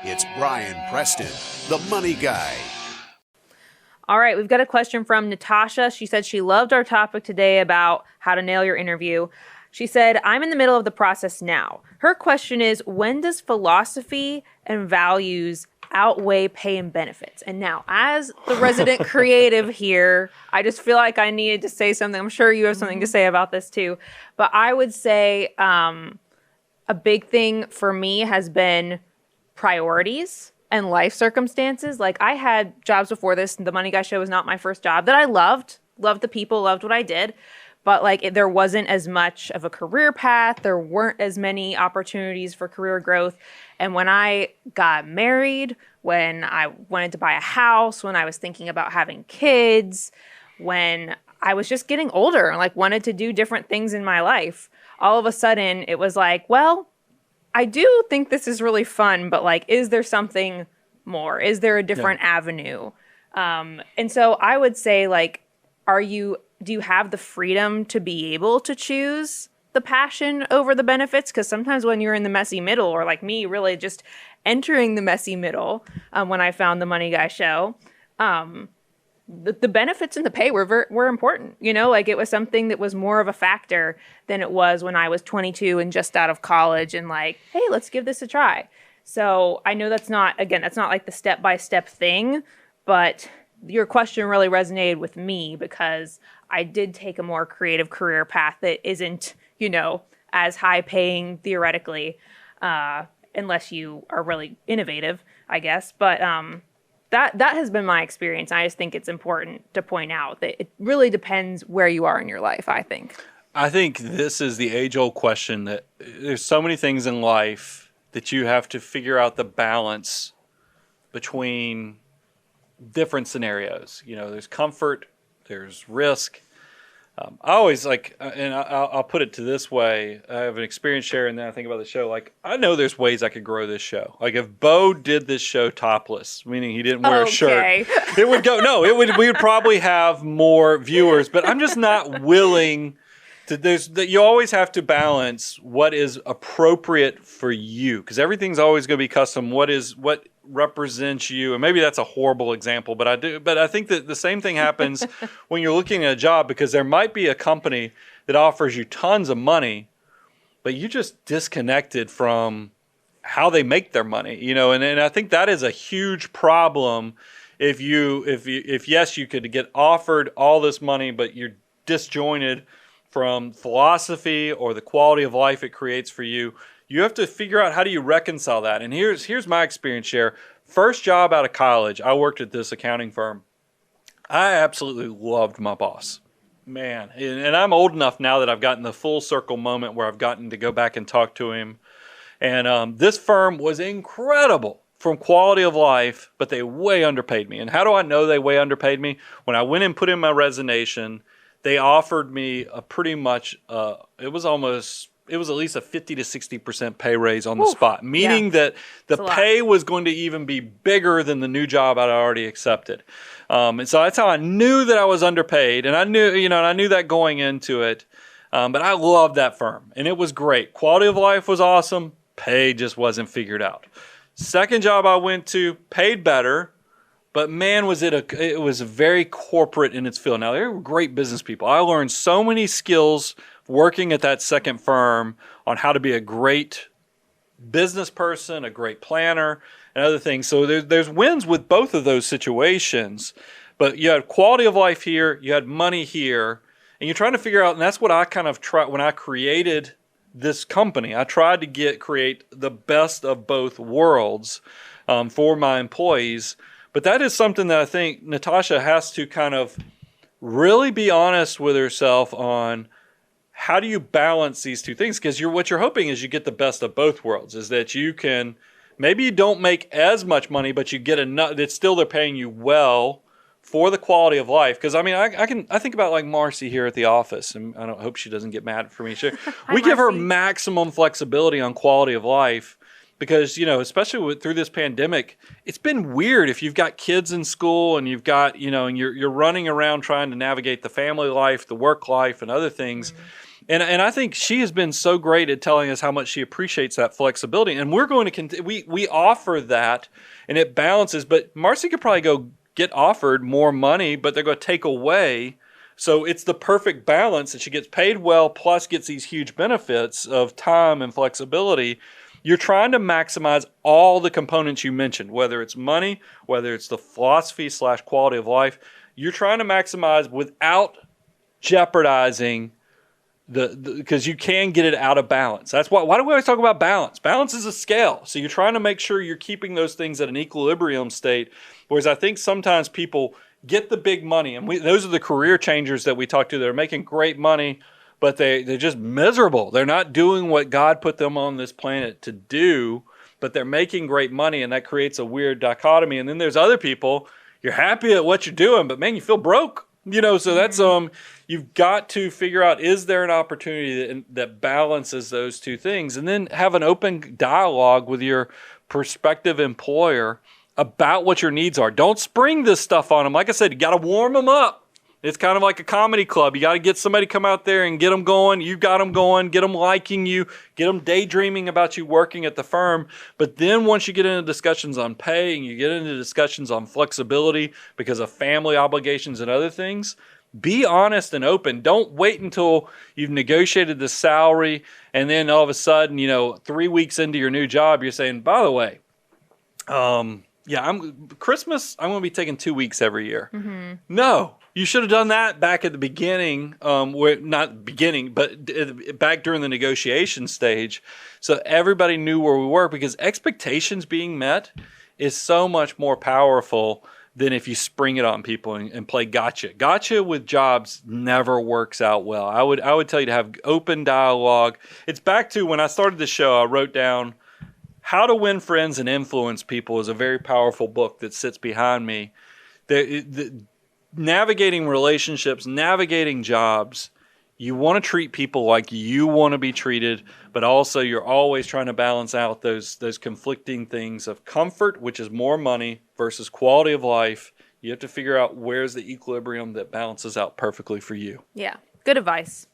It's Brian Preston, the Money Guy. All right, we've got a question from Natasha. She said she loved our topic today about how to nail your interview. She said, I'm in the middle of the process now. Her question is, when does philosophy and values outweigh pay and benefits? And now, as the resident creative here, I just feel like I needed to say something. I'm sure you have something to say about this too. But I would say a big thing for me has been priorities and life circumstances. Like, I had jobs before this. The Money Guy Show was not my first job that I loved the people, loved what I did. But like, there wasn't as much of a career path. There weren't as many opportunities for career growth. And when I got married, when I wanted to buy a house, when I was thinking about having kids, when I was just getting older and like wanted to do different things in my life, all of a sudden it was like, well, I do think this is really fun, but like, is there something more? Is there a different avenue? And so I would say, like, do you have the freedom to be able to choose the passion over the benefits? Because sometimes when you're in the messy middle, or like me, really just entering the messy middle, when I found the Money Guy Show, the benefits and the pay were important. You know, like, it was something that was more of a factor than it was when I was 22 and just out of college and like, hey, let's give this a try. So I know that's not like the step-by-step thing, but your question really resonated with me because I did take a more creative career path that isn't, you know, as high paying theoretically, unless you are really innovative, I guess. But that has been my experience. I just think it's important to point out that it really depends where you are in your life, I think. I think this is the age-old question that there's so many things in life that you have to figure out the balance between different scenarios. You know, there's comfort, there's risk. I always like, and I'll put it to this way. I have an experience share, and then I think about the show. Like, I know there's ways I could grow this show. Like, if Bo did this show topless, meaning he didn't wear a shirt, it would go. No, we would probably have more viewers. But I'm just not willing to. You always have to balance what is appropriate for you, because everything's always going to be custom. What represents you, and maybe that's a horrible example, but I think that the same thing happens when you're looking at a job, because there might be a company that offers you tons of money, but you just disconnected from how they make their money, you know, and I think that is a huge problem. If yes, you could get offered all this money, but you're disjointed from philosophy or the quality of life it creates for you. You have to figure out, how do you reconcile that? And here's my experience share. First job out of college, I worked at this accounting firm. I absolutely loved my boss. Man, and I'm old enough now that I've gotten the full circle moment where I've gotten to go back and talk to him. And this firm was incredible from quality of life, but they way underpaid me. And how do I know they way underpaid me? When I went and put in my resignation, they offered me a pretty much, it was at least a 50 to 60% pay raise on the spot, meaning that the pay was going to even be bigger than the new job I'd already accepted. And so that's how I knew that I was underpaid. And I knew that going into it. But I loved that firm, and it was great. Quality of life was awesome. Pay just wasn't figured out. Second job I went to paid better, but man, it was very corporate in its field. Now, they were great business people. I learned so many skills working at that second firm on how to be a great business person, a great planner, and other things. So there's wins with both of those situations. But you had quality of life here, you had money here, and you're trying to figure out, and that's what I kind of tried when I created this company. I tried to create the best of both worlds for my employees. But that is something that I think Natasha has to kind of really be honest with herself on. How do you balance these two things? Because what you're hoping is you get the best of both worlds, is that you can, maybe you don't make as much money, but you get enough, that still they're paying you well for the quality of life. Because I mean, I think about like Marcy here at the office, and I hope she doesn't get mad for me. We give her maximum flexibility on quality of life, because, you know, especially through this pandemic, it's been weird if you've got kids in school and you've got, you know, and you're running around trying to navigate the family life, the work life, and other things. Mm-hmm. And I think she has been so great at telling us how much she appreciates that flexibility. And we're going to we offer that, and it balances. But Marcy could probably go get offered more money, but they're going to take away. So it's the perfect balance that she gets paid well, plus gets these huge benefits of time and flexibility. You're trying to maximize all the components you mentioned, whether it's money, whether it's the philosophy / quality of life. You're trying to maximize without jeopardizing because you can get it out of balance. That's why do we always talk about balance? Balance is a scale. So you're trying to make sure you're keeping those things at an equilibrium state. Whereas I think sometimes people get the big money, and those are the career changers that we talk to that are making great money, but they're just miserable. They're not doing what God put them on this planet to do, but they're making great money, and that creates a weird dichotomy. And then there's other people, you're happy at what you're doing, but man, you feel broke. So that's you've got to figure out, is there an opportunity that balances those two things, and then have an open dialogue with your prospective employer about what your needs are. Don't spring this stuff on them. Like I said, you got to warm them up. It's kind of like a comedy club. You got to get somebody to come out there and get them going. You got them going, get them liking you, get them daydreaming about you working at the firm. But then once you get into discussions on pay and you get into discussions on flexibility because of family obligations and other things, be honest and open. Don't wait until you've negotiated the salary and then all of a sudden, 3 weeks into your new job, you're saying, by the way, Christmas, I'm going to be taking 2 weeks every year. Mm-hmm. No. You should have done that back at the beginning, not beginning, but back during the negotiation stage, so everybody knew where we were, because expectations being met is so much more powerful than if you spring it on people and play gotcha. Gotcha with jobs never works out well. I would tell you to have open dialogue. It's back to when I started the show, I wrote down How to Win Friends and Influence People is a very powerful book that sits behind me. Navigating relationships, navigating jobs, you want to treat people like you want to be treated, but also you're always trying to balance out those conflicting things of comfort, which is more money, versus quality of life. You have to figure out where's the equilibrium that balances out perfectly for you. Yeah, good advice.